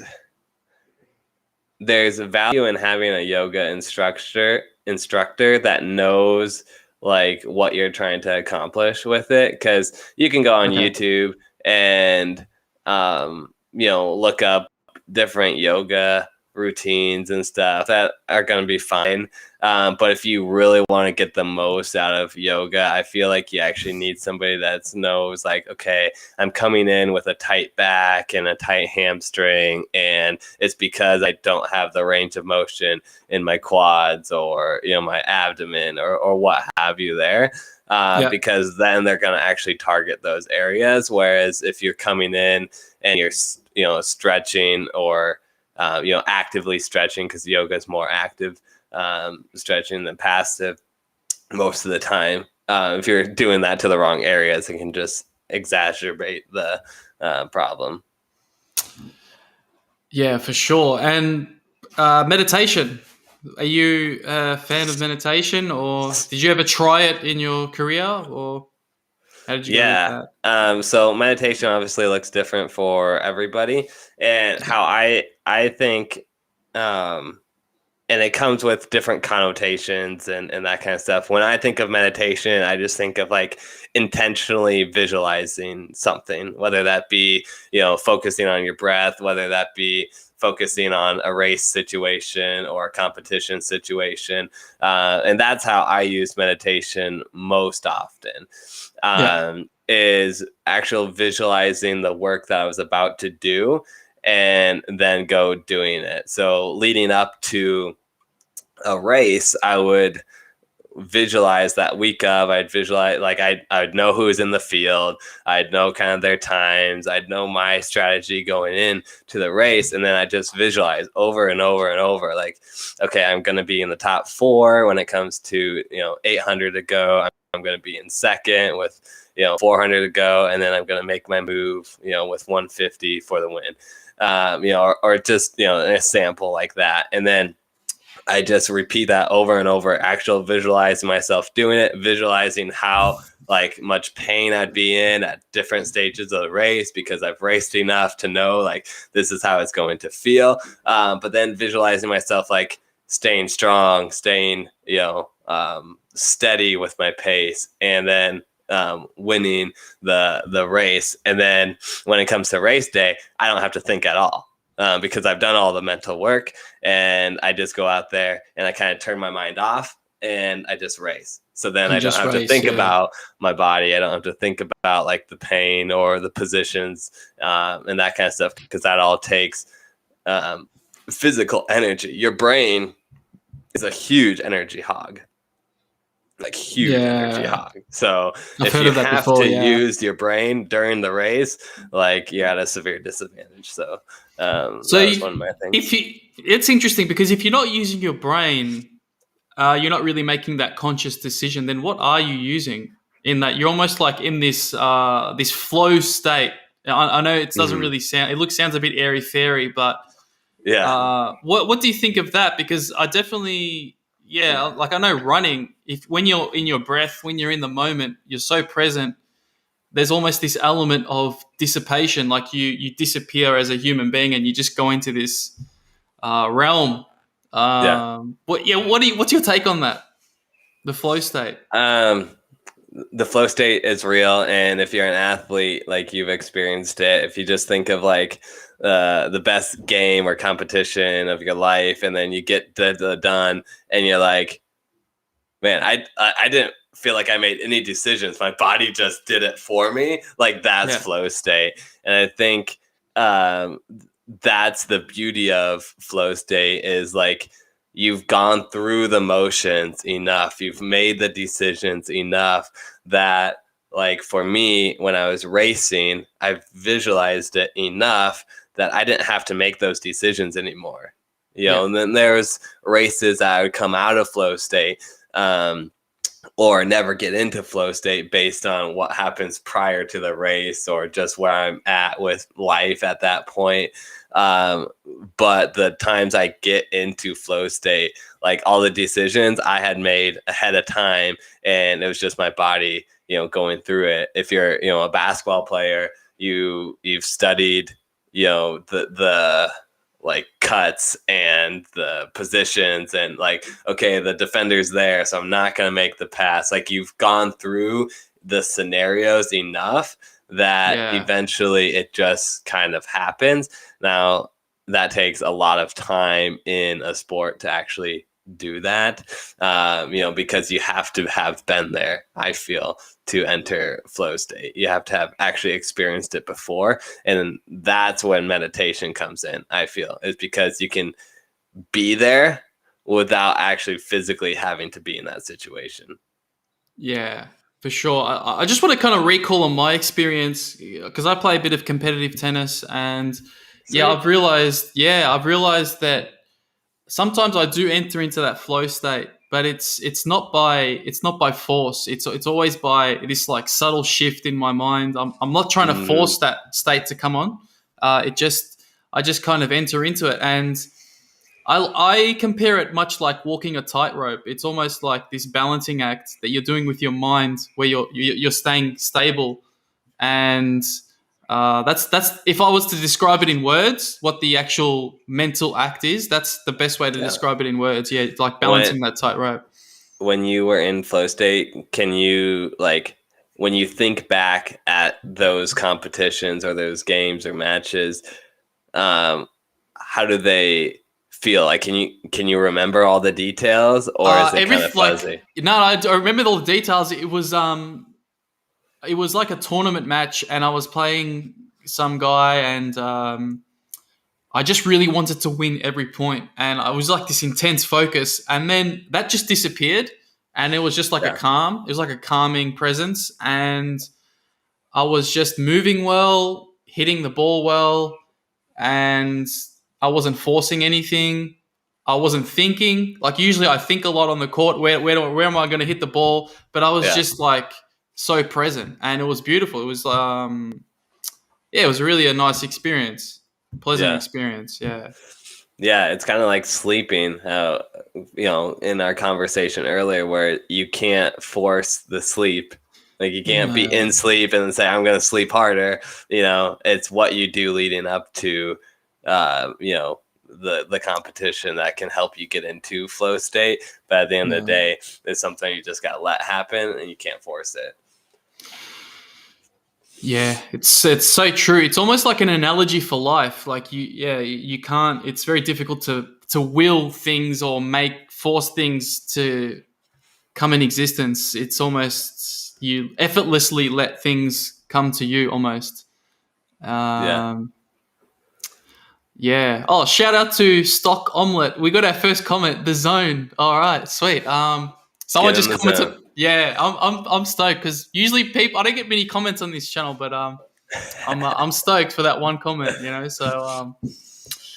a value in having a yoga instructor that knows like what you're trying to accomplish with it, because you can go on YouTube and look up different yoga routines and stuff that are going to be fine. But if you really want to get the most out of yoga, I feel like you actually need somebody that knows like, okay, I'm coming in with a tight back and a tight hamstring, and it's because I don't have the range of motion in my quads or, my abdomen or what have you there. Because then they're going to actually target those areas. Whereas if you're coming in and you're, stretching or, actively stretching, because yoga is more active stretching than passive most of the time. If you're doing that to the wrong areas, it can just exacerbate the problem. Yeah, for sure. And meditation. Are you a fan of meditation, or did you ever try it in your career, or how did you go with that? So meditation obviously looks different for everybody, and how I think, and it comes with different connotations and that kind of stuff. When I think of meditation, I just think of like intentionally visualizing something, whether that be, focusing on your breath, whether that be focusing on a race situation or a competition situation. And that's how I use meditation most often, is actual visualizing the work that I was about to do and then go doing it. So leading up to a race, I would visualize that week of. I'd visualize, like I'd know who was in the field. I'd know kind of their times. I'd know my strategy going in to the race. And then I just visualize over and over and over, like, okay, I'm going to be in the top 4 when it comes to, 800 to go. I'm going to be in second with, 400 to go. And then I'm going to make my move, with 150 for the win, or just, a sample like that. And then I just repeat that over and over, actual visualizing myself doing it, visualizing how like much pain I'd be in at different stages of the race, because I've raced enough to know like this is how it's going to feel. But then visualizing myself like staying strong, staying, steady with my pace, and then winning the race. And then when it comes to race day, I don't have to think at all. Because I've done all the mental work, and I just go out there and I kind of turn my mind off and I just race. So then I don't have to think about my body. I don't have to think about like the pain or the positions and that kind of stuff, because that all takes physical energy. Your brain is a huge energy hog. Like huge energy hog. So if you have to use your brain during the race, like you're at a severe disadvantage. So that's one of my things. It's interesting, because if you're not using your brain, you're not really making that conscious decision. Then what are you using? In that you're almost like in this this flow state. I know it doesn't really sound. Sounds a bit airy fairy, but Yeah. What do you think of that? Because I definitely, yeah, like I know running, if when you're in your breath, when you're in the moment, you're so present. There's almost this element of dissipation, like you disappear as a human being, and you just go into this realm. Yeah. What's your take on that? The flow state. Um, the flow state is real, and if you're an athlete, like you've experienced it, if you just think of like the best game or competition of your life, and then you get done, and you're like, man, I didn't feel like I made any decisions. My body just did it for me. Like that's Yeah. flow state, and I think um, that's the beauty of flow state is like you've gone through the motions enough, you've made the decisions enough that like for me when I was racing, I've visualized it enough that I didn't have to make those decisions anymore. And then there's races that I would come out of flow state or never get into flow state based on what happens prior to the race or just where I'm at with life at that point. But the times I get into flow state, like all the decisions I had made ahead of time, and it was just my body, going through it. If you're, a basketball player, you've studied, the like cuts and the positions and like, okay, the defender's there, so I'm not going to make the pass. Like you've gone through the scenarios enough that eventually it just kind of happens. Now that takes a lot of time in a sport to actually do that, because you have to have been there, I feel, to enter flow state. You have to have actually experienced it before. And that's when meditation comes in, I feel, is because you can be there without actually physically having to be in that situation. Yeah, for sure. I just want to kind of recall on my experience because I play a bit of competitive tennis, and Sweet. I've realized that sometimes I do enter into that flow state, but it's not by force. It's always by this like subtle shift in my mind. I'm not trying to force that state to come on. I just kind of enter into it, and I compare it much like walking a tightrope. It's almost like this balancing act that you're doing with your mind, where you're staying stable, and that's if I was to describe it in words, what the actual mental act is. That's the best way to describe it in words. Yeah, it's like balancing that tightrope. When you were in flow state, can you like when you think back at those competitions or those games or matches, how do they feel? Like can you remember all the details, or is it kind of fuzzy? No, I remember all the details. It was like a tournament match, and I was playing some guy, and I just really wanted to win every point, and I was like this intense focus, and then that just disappeared, and it was just like a calm. It was like a calming presence, and I was just moving well, hitting the ball well, and I wasn't forcing anything. I wasn't thinking. Like usually I think a lot on the court. Where am I going to hit the ball? But I was just like so present, and it was beautiful. It was it was really a nice experience, pleasant experience. Yeah, it's kind of like sleeping. In our conversation earlier, where you can't force the sleep. Like you can't be in sleep and then say, I'm going to sleep harder. It's what you do leading up to, the competition that can help you get into flow state. But at the end of the day, it's something you just got to let happen and you can't force it. Yeah, it's so true. It's almost like an analogy for life. Like you can't. It's very difficult to will things or force things to come in existence. It's almost you effortlessly let things come to you almost. Yeah. Oh, shout out to Stock Omelette. We got our first comment. The Zone. All right, sweet. Someone just commented. Zone. Yeah, I'm stoked because usually I don't get many comments on this channel, but I'm stoked for that one comment. So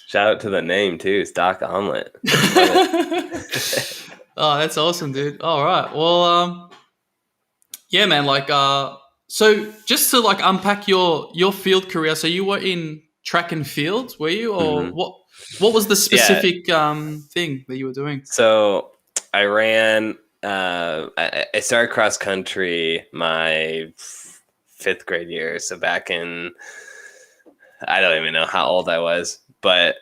shout out to the name too, Stock Omelette. Oh, that's awesome, dude. All right, well, man. Like, so just to like unpack your field career. So you were in track and field, were you? Or Mhm. what was the Yeah. specific thing that you were doing? So I ran. I started cross country my fifth grade year. So back in, I don't even know how old I was, but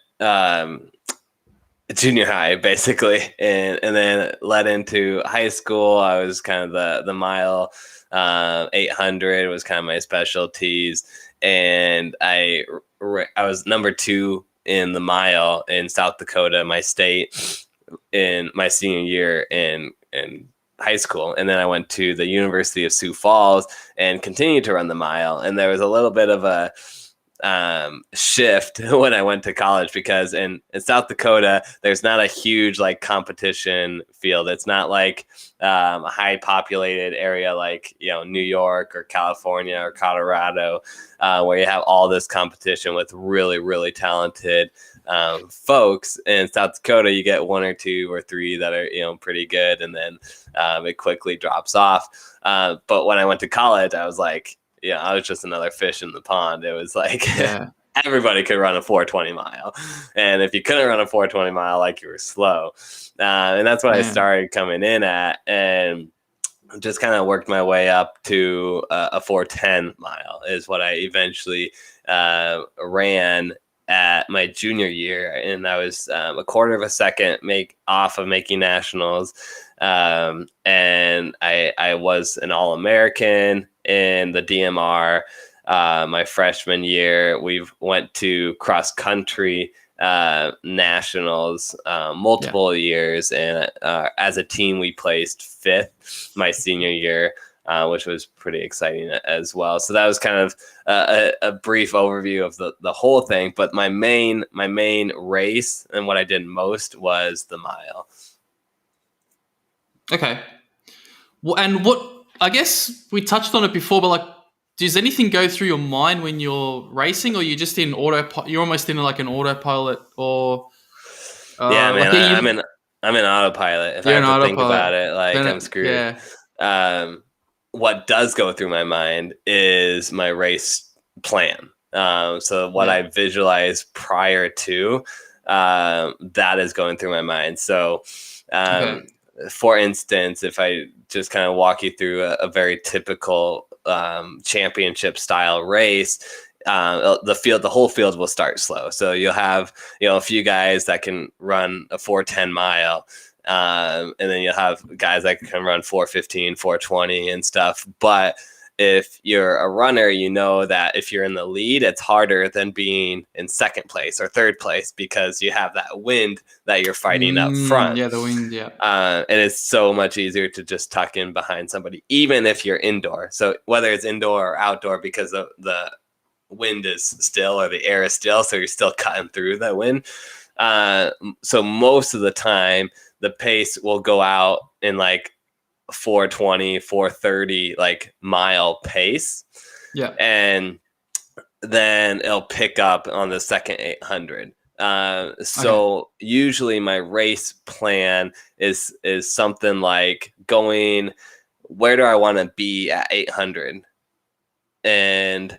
junior high basically, and then led into high school. I was kind of the mile 800 was kind of my specialties, and I was number 2 in the mile in South Dakota, my state, in my senior year in high school. And then I went to the University of Sioux Falls and continued to run the mile. And there was a little bit of a shift when I went to college, because in South Dakota, there's not a huge like competition field. It's not like a high populated area like, New York or California or Colorado, where you have all this competition with really, really talented folks. In South Dakota, you get 1 or 2 or 3 that are, pretty good. And then it quickly drops off. But when I went to college, I was like, I was just another fish in the pond. It was like everybody could run a 420 mile. And if you couldn't run a 420 mile, like, you were slow. And that's what I started coming in at, and just kind of worked my way up to a 410 mile is what I eventually ran at my junior year. And I was a quarter of a second off of making nationals. And I was an All-American in the DMR my freshman year. We went to cross country nationals multiple years, and as a team we placed 5th my senior year, which was pretty exciting as well. So that was kind of a brief overview of the whole thing. But my main race and what I did most was the mile. Okay. Well, and I guess we touched on it before, but like, does anything go through your mind when you're racing, or you're just in you're almost in like an autopilot, or yeah, man, like, I'm in autopilot. If I have to think about it, like, I'm screwed. Yeah. What does go through my mind is my race plan. So what I visualize prior to, that is going through my mind. So, for instance, if I just kind of walk you through a very typical championship style race, the whole field will start slow. So you'll have, a few guys that can run a 410 mile. And then you'll have guys that can run 415, 420 and stuff. But if you're a runner, you know that if you're in the lead, it's harder than being in second place or third place, because you have that wind that you're fighting up front. Yeah, the wind, yeah. And it's so much easier to just tuck in behind somebody, even if you're indoor. So whether it's indoor or outdoor, because the wind is still, or the air is still, so you're still cutting through that wind. So most of the time, the pace will go out in like 420, 430, like mile pace. Yeah. And then it'll pick up on the second 800. So usually my race plan is something like going, where do I want to be at 800? And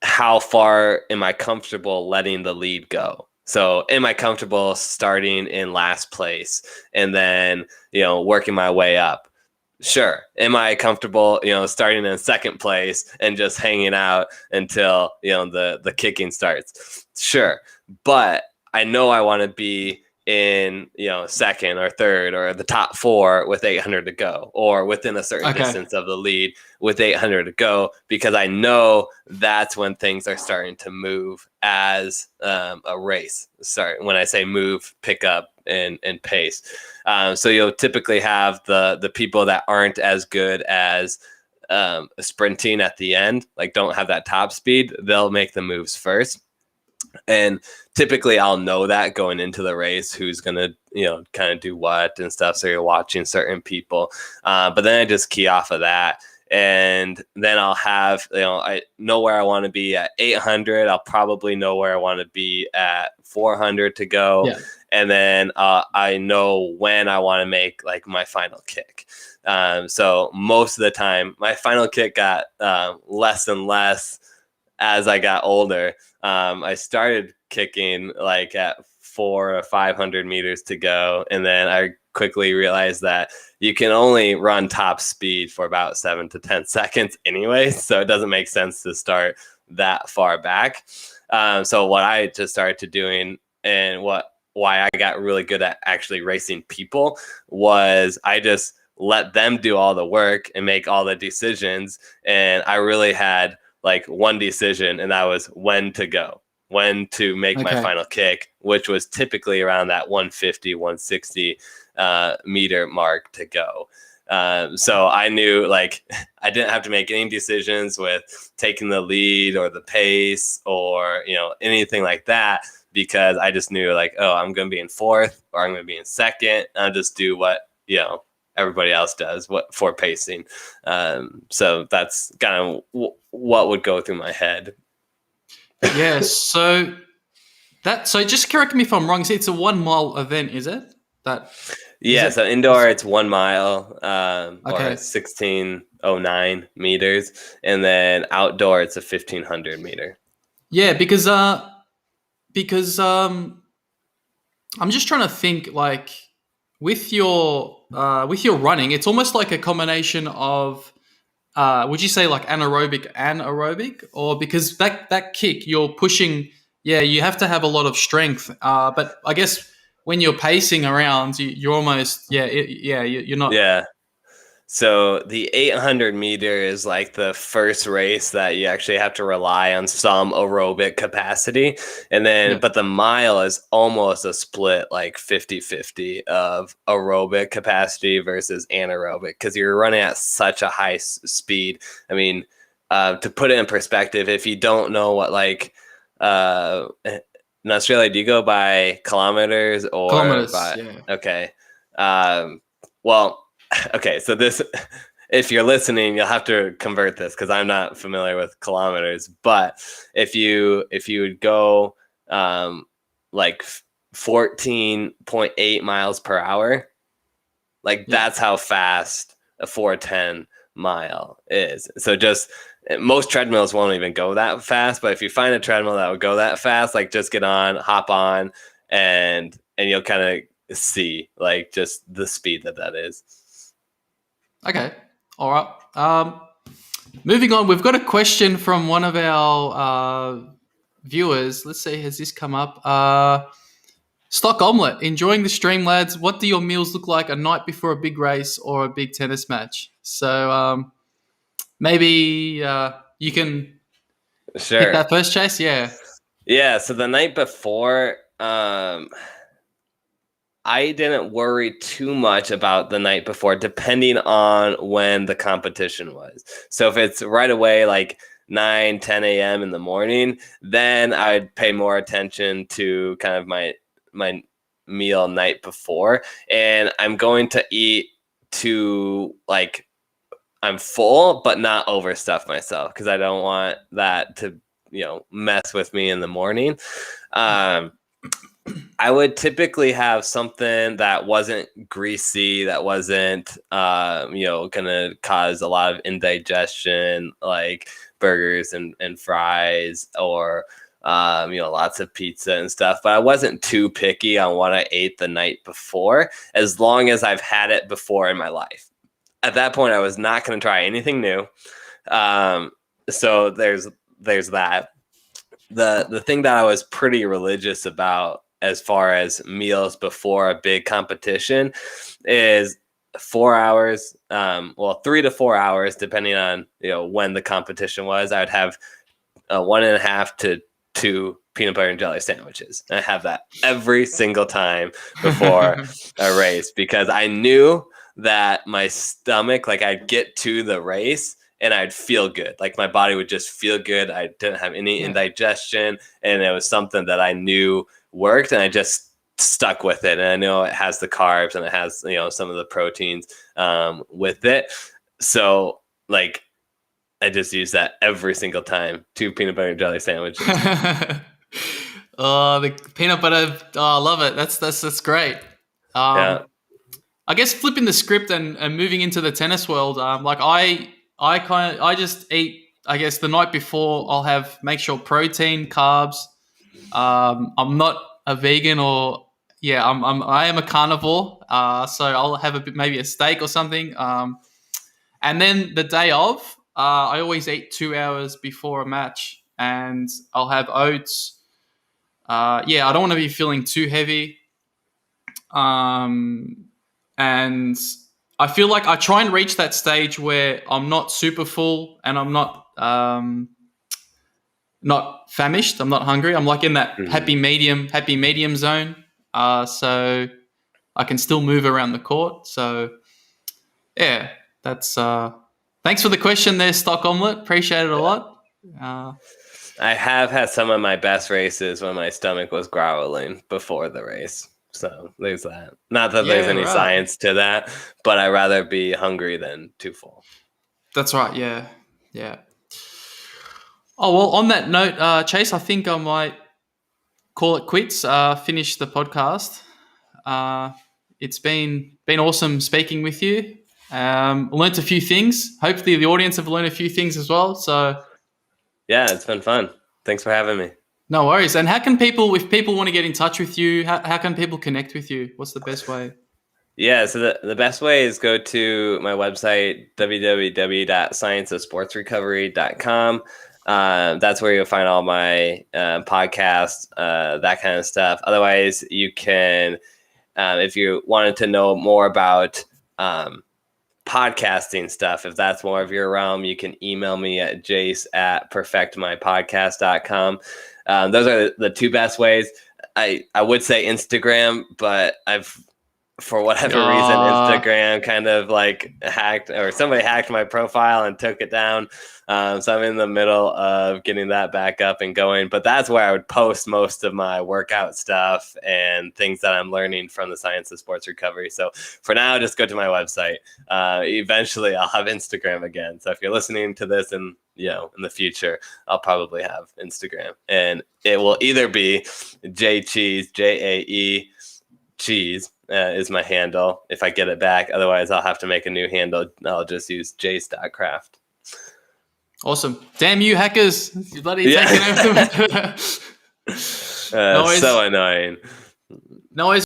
how far am I comfortable letting the lead go? So am I comfortable starting in last place and then, working my way up? Sure. Am I comfortable, starting in second place and just hanging out until, the kicking starts? Sure. But I know I want to be in, second or third or the top 4 with 800 to go, or within a certain distance of the lead with 800 to go, because I know that's when things are starting to move as a race. Sorry, when I say move, pick up and pace. So you'll typically have the people that aren't as good as sprinting at the end, like don't have that top speed, they'll make the moves first. And typically I'll know that going into the race, who's going to, kind of do what and stuff. So you're watching certain people. But then I just key off of that. And then I'll have, I know where I want to be at 800. I'll probably know where I want to be at 400 to go. Yeah. And then I know when I want to make like my final kick. So most of the time, my final kick got less and less as I got older, I started kicking like at 400 or 500 meters to go. And then I quickly realized that you can only run top speed for about 7 to 10 seconds anyway. So it doesn't make sense to start that far back. So what I just started doing, and why I got really good at actually racing people, was I just let them do all the work and make all the decisions. And I really had like one decision, and that was when to go, when to make my final kick, which was typically around that 150, 160 meter mark to go. So I knew like I didn't have to make any decisions with taking the lead or the pace or, anything like that, because I just knew like, oh, I'm going to be in fourth or I'm going to be in second. I'll just do what, everybody else does for pacing. So that's kind of what would go through my head. Yeah. So just correct me if I'm wrong. So it's a 1 mile event, is it? So indoor it's 1 mile, or 1609 meters, and then outdoor it's a 1500 meter. Yeah, because I'm just trying to think, like, with your running, it's almost like a combination of would you say like anaerobic, or because that kick you're pushing, you have to have a lot of strength, but I guess when you're pacing around, you're almost you're not. Yeah. So the 800 meter is like the first race that you actually have to rely on some aerobic capacity. And then, but the mile is almost a split, like 50-50 of aerobic capacity versus anaerobic, because you're running at such a high speed. I mean, to put it in perspective, if you don't know what in Australia, do you go by kilometers or by? Yeah. Okay. Okay, so this, if you're listening, you'll have to convert this because I'm not familiar with kilometers. But if you would go like 14.8 miles per hour, like that's how fast a 410 mile is. So just most treadmills won't even go that fast. But if you find a treadmill that would go that fast, like just get on, hop on, and you'll kind of see like just the speed that is. Okay. All right. Moving on, we've got a question from one of our viewers. Let's see, has this come up? Stock Omelette. Enjoying the stream, lads. What do your meals look like a night before a big race or a big tennis match? So maybe you can hit that first, Jase. Yeah. Yeah. So the night before, I didn't worry too much about the night before, depending on when the competition was. So if it's right away, like 9, 10 a.m. in the morning, then I'd pay more attention to kind of my meal night before. And I'm going to eat to like, I'm full, but not overstuff myself, because I don't want that to, mess with me in the morning. I would typically have something that wasn't greasy, that wasn't, going to cause a lot of indigestion, like burgers and fries, or, lots of pizza and stuff. But I wasn't too picky on what I ate the night before, as long as I've had it before in my life. At that point, I was not going to try anything new. So there's that. The thing that I was pretty religious about as far as meals before a big competition is 4 hours, 3 to 4 hours, depending on, when the competition was. I would have 1.5 to 2 peanut butter and jelly sandwiches. And I have that every single time before a race, because I knew that my stomach, like I'd get to the race and I'd feel good. Like my body would just feel good. I didn't have any indigestion, and it was something that I knew worked, and I just stuck with it. And I know it has the carbs and it has, some of the proteins with it. So like I just use that every single time. 2 peanut butter and jelly sandwiches. Oh, the peanut butter. Oh, I love it. That's great. I guess flipping the script and moving into the tennis world, like I just eat I guess the night before I'll make sure protein, carbs. I'm not a vegan I am a carnivore. So I'll have maybe a steak or something. And then the day of, I always eat 2 hours before a match, and I'll have oats. I don't want to be feeling too heavy. And I feel like I try and reach that stage where I'm not super full and I'm not famished. I'm not hungry. I'm like in that happy medium zone. So I can still move around the court. So yeah, that's thanks for the question there, Stock Omelette. Appreciate it a lot. I have had some of my best races when my stomach was growling before the race. So there's that. Not that there's any science to that, but I'd rather be hungry than too full. That's right. Yeah. Yeah. Oh, well, on that note, Chase, I think I might call it quits, finish the podcast. It's been awesome speaking with you. Learned a few things. Hopefully the audience have learned a few things as well. So yeah, it's been fun. Thanks for having me. No worries. And how can if people want to get in touch with you, how can people connect with you? What's the best way? Yeah, so the best way is go to my website, www.scienceofsportsrecovery.com. That's where you'll find all my podcasts, that kind of stuff. Otherwise, you can, if you wanted to know more about podcasting stuff, if that's more of your realm, you can email me at jase@perfectmypodcast.com. Those are the two best ways. I would say Instagram, but for whatever reason, Instagram kind of like hacked, or somebody hacked my profile and took it down. So I'm in the middle of getting that back up and going, but that's where I would post most of my workout stuff and things that I'm learning from the science of sports recovery. So for now, just go to my website. Eventually I'll have Instagram again. So if you're listening to this in the future, I'll probably have Instagram, and it will either be JAECHEESE, JAE cheese is my handle if I get it back. Otherwise, I'll have to make a new handle. I'll just use jase.craft. Awesome. Damn you hackers. You bloody taking over. So annoying. No worries.